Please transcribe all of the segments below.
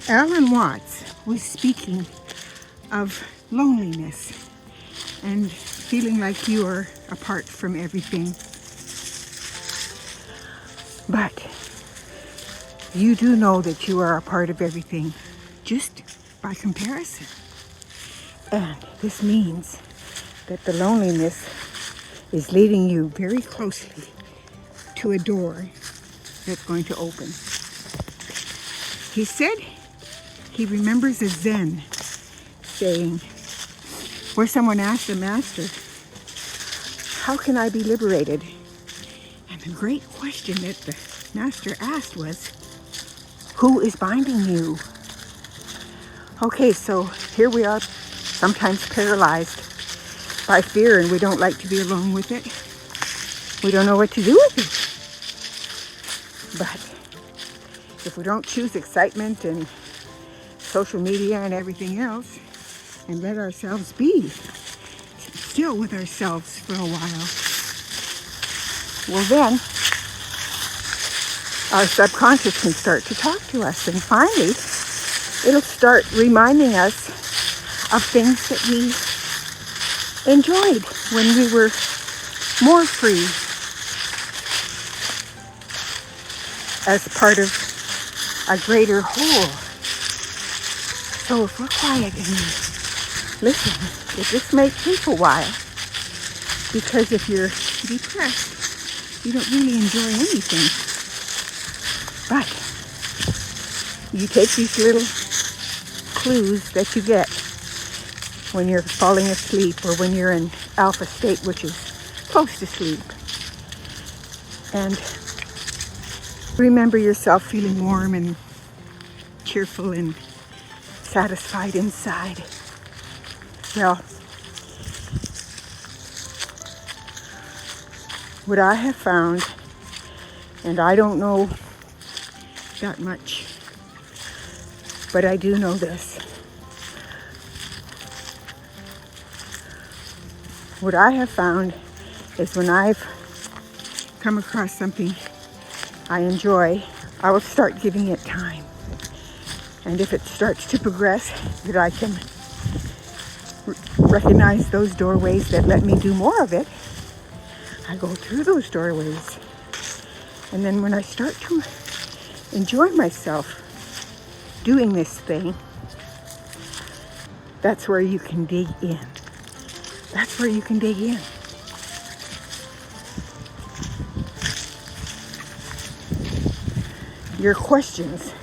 Alan Watts was speaking of loneliness and feeling like you are apart from everything. But you do know that you are a part of everything just by comparison. And this means that the loneliness is leading you very closely to a door that's going to open. He said he remembers a Zen saying, where someone asked the master, how can I be liberated? And the great question that the master asked was, who is binding you? Okay, so here we are, sometimes paralyzed by fear, and we don't like to be alone with it. We don't know what to do with it. But if we don't choose excitement and social media and everything else, and let ourselves be still with ourselves for a while, well then, our subconscious can start to talk to us, and finally, it'll start reminding us of things that we enjoyed when we were more free as part of a greater whole. So if we're quiet and listen, it just may take a while, because if you're depressed, you don't really enjoy anything. But you take these little clues that you get when you're falling asleep or when you're in alpha state, which is close to sleep, and remember yourself feeling warm and cheerful and satisfied inside. Well, what I have found, and I don't know that much, but I do know this. What I have found is when I've come across something I enjoy, I will start giving it time. And if it starts to progress, that I can recognize those doorways that let me do more of it, I go through those doorways. And then when I start to enjoy myself doing this thing, that's where you can dig in. That's where you can dig in. Your questions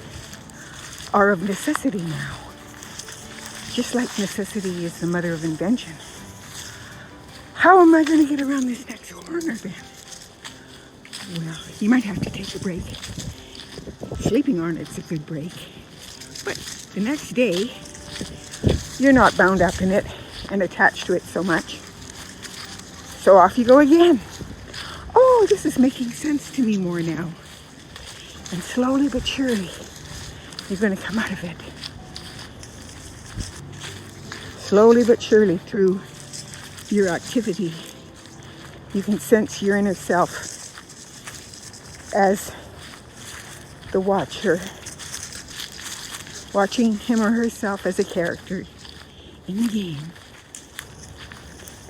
are of necessity now. Just like necessity is the mother of invention. How am I going to get around this next corner then? Well, you might have to take a break. Sleeping on it's a good break. But the next day, you're not bound up in it and attached to it so much. So off you go again. Oh, this is making sense to me more now. And slowly but surely, you're going to come out of it. Slowly but surely, through your activity, you can sense your inner self as the watcher, watching him or herself as a character in the game.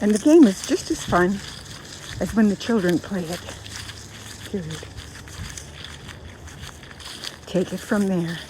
And the game is just as fun as when the children play it. Period. Take it from there.